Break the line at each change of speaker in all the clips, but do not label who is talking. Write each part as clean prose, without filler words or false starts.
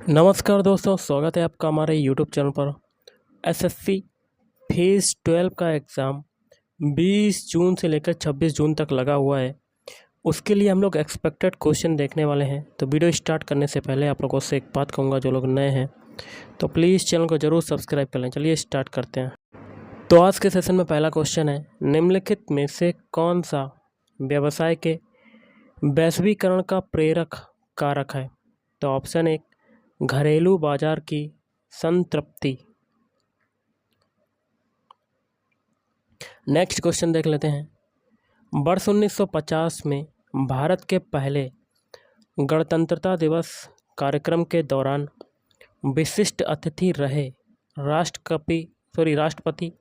नमस्कार दोस्तों, स्वागत है आपका हमारे यूट्यूब चैनल पर। एसएससी फेज़ 12 का एग्ज़ाम 20 जून से लेकर 26 जून तक लगा हुआ है। उसके लिए हम लोग एक्सपेक्टेड क्वेश्चन देखने वाले हैं। तो वीडियो स्टार्ट करने से पहले आप लोगों से एक बात कहूँगा, जो लोग नए हैं तो प्लीज़ चैनल को ज़रूर सब्सक्राइब कर लें। चलिए स्टार्ट करते हैं। तो आज के सेशन में पहला क्वेश्चन है, निम्नलिखित में से कौन सा व्यवसाय के वैश्वीकरण का प्रेरक कारक है? तो ऑप्शन एक, घरेलू बाजार की संतृप्ति। नेक्स्ट क्वेश्चन देख लेते हैं। वर्ष 1950 में भारत के पहले गणतंत्रता दिवस कार्यक्रम के दौरान विशिष्ट अतिथि रहे राष्ट्रपति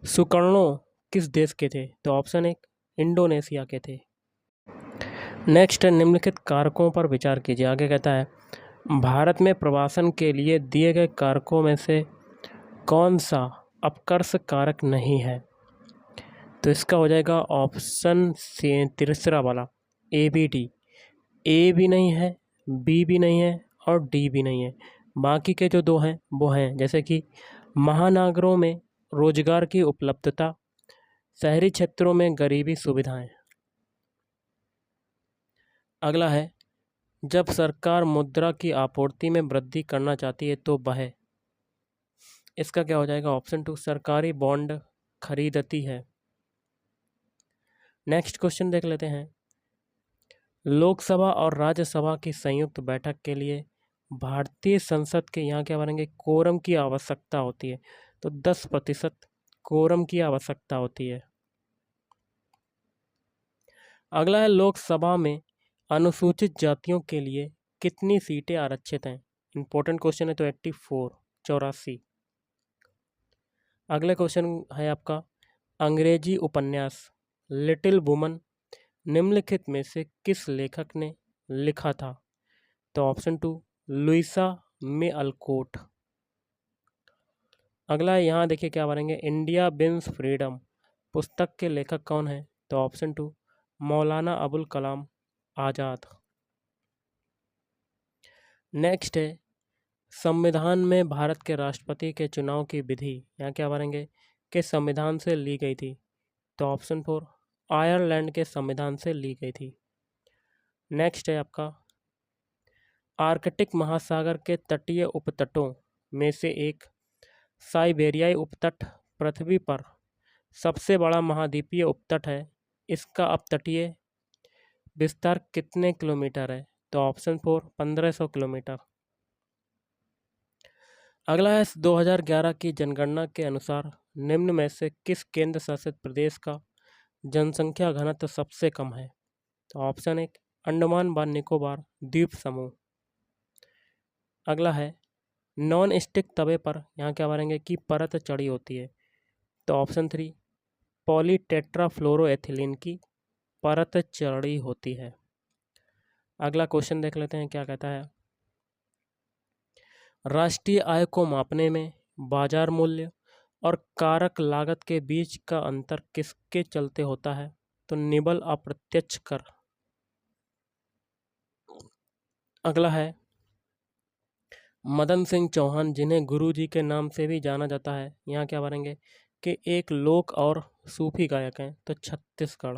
सुकर्णो किस देश के थे? तो ऑप्शन एक, इंडोनेशिया के थे। नेक्स्ट है, निम्नलिखित कारकों पर विचार कीजिए। आगे कहता है, भारत में प्रवासन के लिए दिए गए कारकों में से कौन सा अपकर्ष कारक नहीं है? तो इसका हो जाएगा ऑप्शन से तीसरा वाला, ABD। ए भी नहीं है, बी भी नहीं है और डी भी नहीं है। बाकी के जो दो हैं वो हैं, जैसे कि महानगरों में रोजगार की उपलब्धता, शहरी क्षेत्रों में गरीबी सुविधाएं। अगला है, जब सरकार मुद्रा की आपूर्ति में वृद्धि करना चाहती है तो वह, इसका क्या हो जाएगा? ऑप्शन 2, सरकारी बॉन्ड खरीदती है। नेक्स्ट क्वेश्चन देख लेते हैं। लोकसभा और राज्यसभा की संयुक्त बैठक के लिए भारतीय संसद के यहाँ क्या बनेंगे? कोरम की आवश्यकता होती है। तो 10% कोरम की आवश्यकता होती है। अगला है, लोकसभा में अनुसूचित जातियों के लिए कितनी सीटें आरक्षित हैं? इंपॉर्टेंट क्वेश्चन है। तो 84, 84। अगला क्वेश्चन है आपका, अंग्रेजी उपन्यास लिटिल वुमन निम्नलिखित में से किस लेखक ने लिखा था? तो ऑप्शन 2, लुइसा मे अल्कोट। अगला है, यहाँ देखिए क्या बनेंगे, इंडिया विंस फ्रीडम पुस्तक के लेखक कौन है? तो ऑप्शन 2, मौलाना अबुल कलाम आज़ाद। नेक्स्ट है, संविधान में भारत के राष्ट्रपति के चुनाव की विधि यहाँ क्या बनेंगे? किस संविधान से ली गई थी? तो ऑप्शन 4, आयरलैंड के संविधान से ली गई थी। नेक्स्ट है आपका, आर्कटिक महासागर के तटीय उपतटों में से एक साइबेरियाई उपतट पृथ्वी पर सबसे बड़ा महाद्वीपीय उपतट है। इसका अपतटीय विस्तार कितने किलोमीटर है? तो ऑप्शन 4, 1500 किलोमीटर। अगला है, 2011 की जनगणना के अनुसार निम्न में से किस केंद्र शासित प्रदेश का जनसंख्या घनत्व सबसे कम है? तो ऑप्शन 1, अंडमान व निकोबार द्वीप समूह। अगला है, नॉन स्टिक तवे पर यहाँ क्या बनेंगे कि परत चढ़ी होती है? तो ऑप्शन 3, पॉलीटेट्राफ्लोरोएथिलीन की परत चढ़ी होती है। अगला क्वेश्चन देख लेते हैं, क्या कहता है, राष्ट्रीय आय को मापने में बाजार मूल्य और कारक लागत के बीच का अंतर किसके चलते होता है? तो निबल अप्रत्यक्ष कर। अगला है, मदन सिंह चौहान जिन्हें गुरुजी के नाम से भी जाना जाता है, यहाँ क्या बनेंगे कि एक लोक और सूफी गायक हैं। तो छत्तीसगढ़।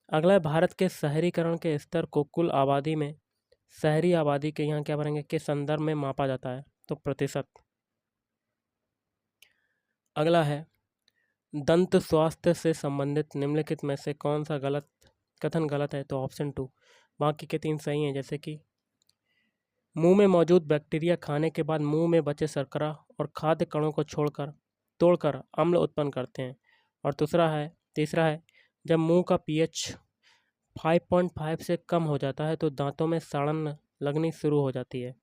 अगला है, भारत के शहरीकरण के स्तर को कुल आबादी में शहरी आबादी के यहाँ क्या बनेंगे के संदर्भ में मापा जाता है। तो प्रतिशत। अगला है, दंत स्वास्थ्य से संबंधित निम्नलिखित में से कौन सा कथन गलत है? तो ऑप्शन 2, बाकी के 3 सही हैं, जैसे कि मुंह में मौजूद बैक्टीरिया खाने के बाद मुंह में बचे शर्करा और खाद्य कणों को तोड़कर अम्ल उत्पन्न करते हैं। और तीसरा है, जब मुंह का pH 5.5 से कम हो जाता है तो दांतों में सड़न लगनी शुरू हो जाती है।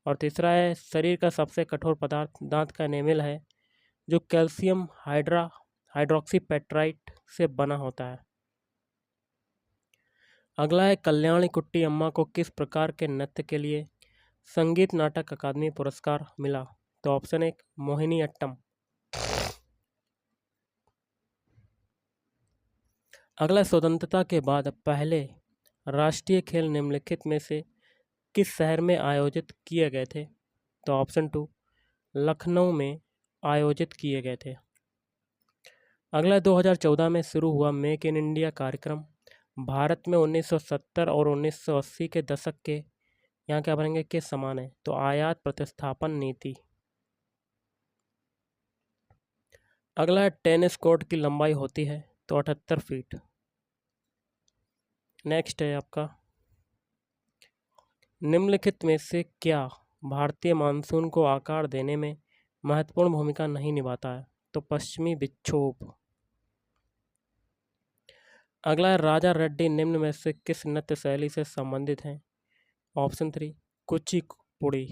और तीसरा है, शरीर का सबसे कठोर पदार्थ दांत का एनेमल है, जो कैल्शियम हाइड्रोक्सीपेट्राइट से बना होता है। अगला है, कल्याणी कुट्टी अम्मा को किस प्रकार के नृत्य के लिए संगीत नाटक अकादमी पुरस्कार मिला? तो ऑप्शन 1, मोहिनी अट्टम। अगला, स्वतंत्रता के बाद पहले राष्ट्रीय खेल निम्नलिखित में से किस शहर में आयोजित किए गए थे? तो ऑप्शन 2 लखनऊ में आयोजित किए गए थे। अगला 2014 में शुरू हुआ मेक इन इंडिया कार्यक्रम भारत में 1970 और 1980 के दशक के यहाँ क्या बनेंगे के समान है। तो आयात प्रतिस्थापन नीति। अगला है टेनिस कोर्ट की लंबाई होती है तो 78 फीट। नेक्स्ट है आपका निम्नलिखित में से क्या भारतीय मानसून को आकार देने में महत्वपूर्ण भूमिका नहीं निभाता है? तो पश्चिमी विक्षोभ। अगला है राजा रेड्डी निम्न में से किस नृत्य शैली से संबंधित हैं? ऑप्शन 3 कुचिपुड़ी।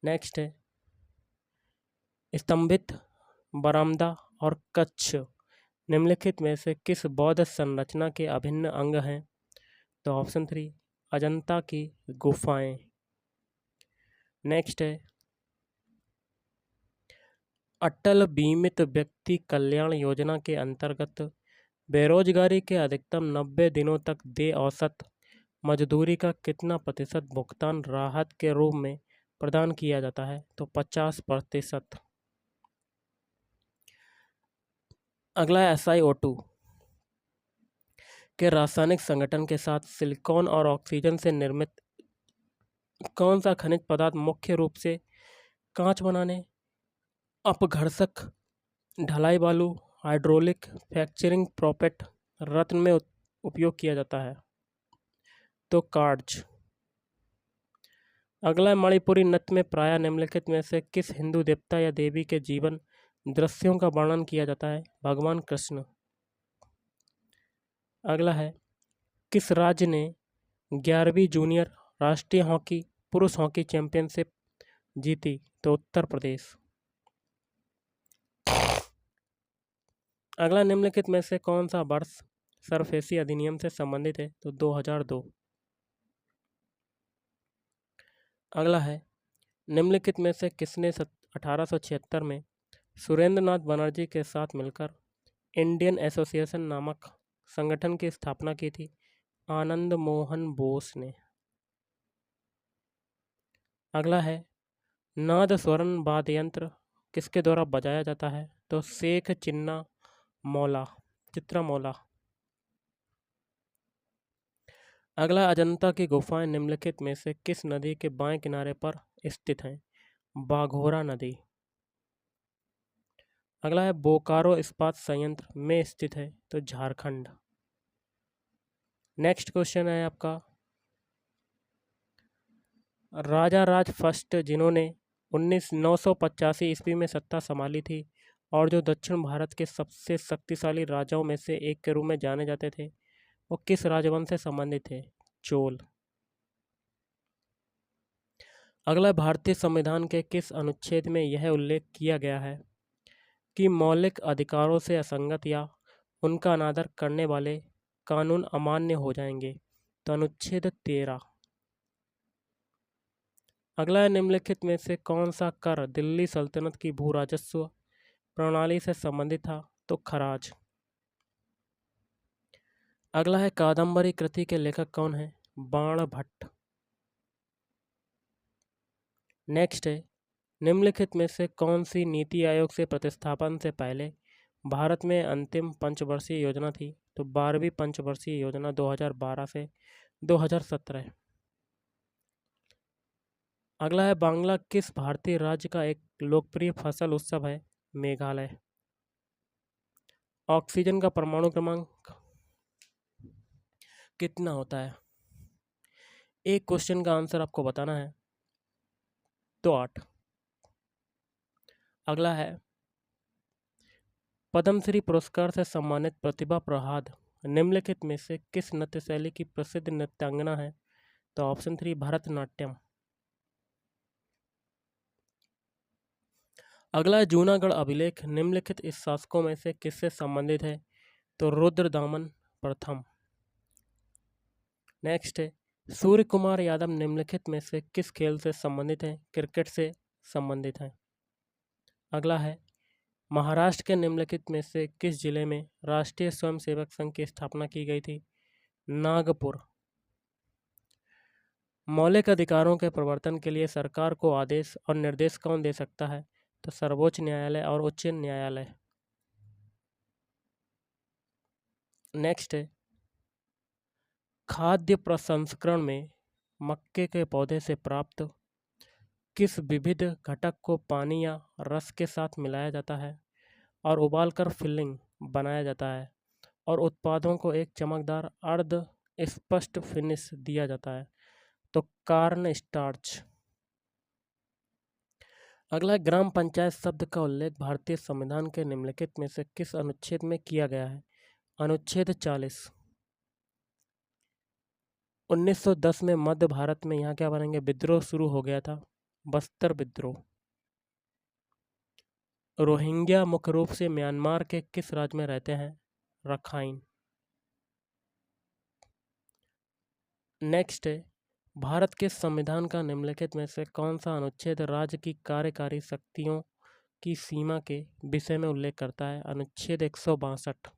नेक्स्ट है स्तंभित, बरामदा और कच्छ निम्नलिखित में से किस बौद्ध संरचना के अभिन्न अंग हैं? तो ऑप्शन 3 अजंता की गुफाएं। नेक्स्ट है अटल बीमित व्यक्ति कल्याण योजना के अंतर्गत बेरोजगारी के अधिकतम 90 दिनों तक दे औसत मजदूरी का कितना प्रतिशत भुगतान राहत के रूप में प्रदान किया जाता है? तो 50%। अगला है SiO2 के रासायनिक संगठन के साथ सिलिकॉन और ऑक्सीजन से निर्मित कौन सा खनिज पदार्थ मुख्य रूप से कांच बनाने, अपघर्षक, ढलाई बालू, हाइड्रोलिक फ्रैक्चरिंग प्रोपेट रत्न में उपयोग किया जाता है? तो कार्ड्स। अगला है मणिपुरी नृत्य में प्रायः निम्नलिखित में से किस हिंदू देवता या देवी के जीवन दृश्यों का वर्णन किया जाता है? भगवान कृष्ण। अगला है किस राज्य ने 11वीं जूनियर राष्ट्रीय हॉकी पुरुष हॉकी चैंपियनशिप जीती? तो उत्तर प्रदेश। अगला निम्नलिखित में से कौन सा वर्ष सरफेसी अधिनियम से संबंधित है? तो 2002। अगला है निम्नलिखित में से किसने 1876 में सुरेंद्र नाथ बनर्जी के साथ मिलकर इंडियन एसोसिएशन नामक संगठन की स्थापना की थी? आनंद मोहन बोस ने। अगला है नाद स्वरण वाद्य यंत्र किसके द्वारा बजाया जाता है? तो शेख चित्रा मौला। अगला अजंता की गुफाएं निम्नलिखित में से किस नदी के बाएं किनारे पर स्थित हैं? बाघोरा नदी। अगला है बोकारो इस्पात संयंत्र में स्थित है? तो झारखंड। नेक्स्ट क्वेश्चन है आपका राजा राज फर्स्ट जिन्होंने 1985 ईस्वी में सत्ता संभाली थी और जो दक्षिण भारत के सबसे शक्तिशाली राजाओं में से एक के रूप में जाने जाते थे, वो किस राजवंश से संबंधित थे? चोल। अगला भारतीय संविधान के किस अनुच्छेद में यह उल्लेख किया गया है कि मौलिक अधिकारों से असंगत या उनका अनादर करने वाले कानून अमान्य हो जाएंगे? तो अनुच्छेद 13। अगला निम्नलिखित में से कौन सा कर दिल्ली सल्तनत की भू राजस्व प्रणाली से संबंधित था? तो खराज। अगला है कादम्बरी कृति के लेखक कौन है? बाण भट्ट। नेक्स्ट है निम्नलिखित में से कौन सी नीति आयोग से प्रतिस्थापन से पहले भारत में अंतिम पंचवर्षीय योजना थी? तो 12वीं पंचवर्षीय योजना 2012 से 2017। अगला है बांग्ला किस भारतीय राज्य का एक लोकप्रिय फसल उत्सव है? मेघालय। ऑक्सीजन का परमाणु क्रमांक कितना होता है? एक क्वेश्चन का आंसर आपको बताना है तो 8। अगला है पद्मश्री पुरस्कार से सम्मानित प्रतिभा प्रहाद निम्नलिखित में से किस नृत्य शैली की प्रसिद्ध नृत्यांगना है? तो ऑप्शन 3 भरतनाट्यम। अगला जूनागढ़ अभिलेख निम्नलिखित इस शासकों में से किससे संबंधित है? तो रुद्रदामन प्रथम। नेक्स्ट है सूर्य कुमार यादव निम्नलिखित में से किस खेल से संबंधित है? क्रिकेट से संबंधित है। अगला है महाराष्ट्र के निम्नलिखित में से किस जिले में राष्ट्रीय स्वयंसेवक संघ की स्थापना की गई थी? नागपुर। मौलिक अधिकारों के प्रवर्तन के लिए सरकार को आदेश और निर्देश कौन दे सकता है? तो सर्वोच्च न्यायालय और उच्च न्यायालय। नेक्स्ट है, खाद्य प्रसंस्करण में मक्के के पौधे से प्राप्त किस विविध घटक को पानी या रस के साथ मिलाया जाता है और उबालकर फिलिंग बनाया जाता है और उत्पादों को एक चमकदार अर्ध स्पष्ट फिनिश दिया जाता है? तो कार्न स्टार्च। अगला है, ग्राम पंचायत शब्द का उल्लेख भारतीय संविधान के निम्नलिखित में से किस अनुच्छेद में किया गया है? अनुच्छेद 40। 1910 में मध्य भारत में यहाँ क्या बनेंगे, विद्रोह शुरू हो गया था, बस्तर विद्रोह। रोहिंग्या मुख्य रूप से म्यांमार के किस राज्य में रहते हैं? रखाइन। नेक्स्ट है, भारत के संविधान का निम्नलिखित में से कौन सा अनुच्छेद राज्य की कार्यकारी शक्तियों की सीमा के विषय में उल्लेख करता है? अनुच्छेद 162।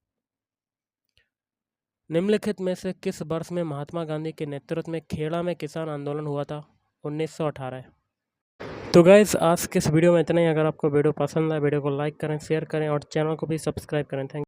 निम्नलिखित में से किस वर्ष में महात्मा गांधी के नेतृत्व में खेड़ा में किसान आंदोलन हुआ था? 1918। तो गाइस, आज के इस वीडियो में इतना ही। अगर आपको वीडियो पसंद आए, वीडियो को लाइक करें, शेयर करें और चैनल को भी सब्सक्राइब करें। थैंक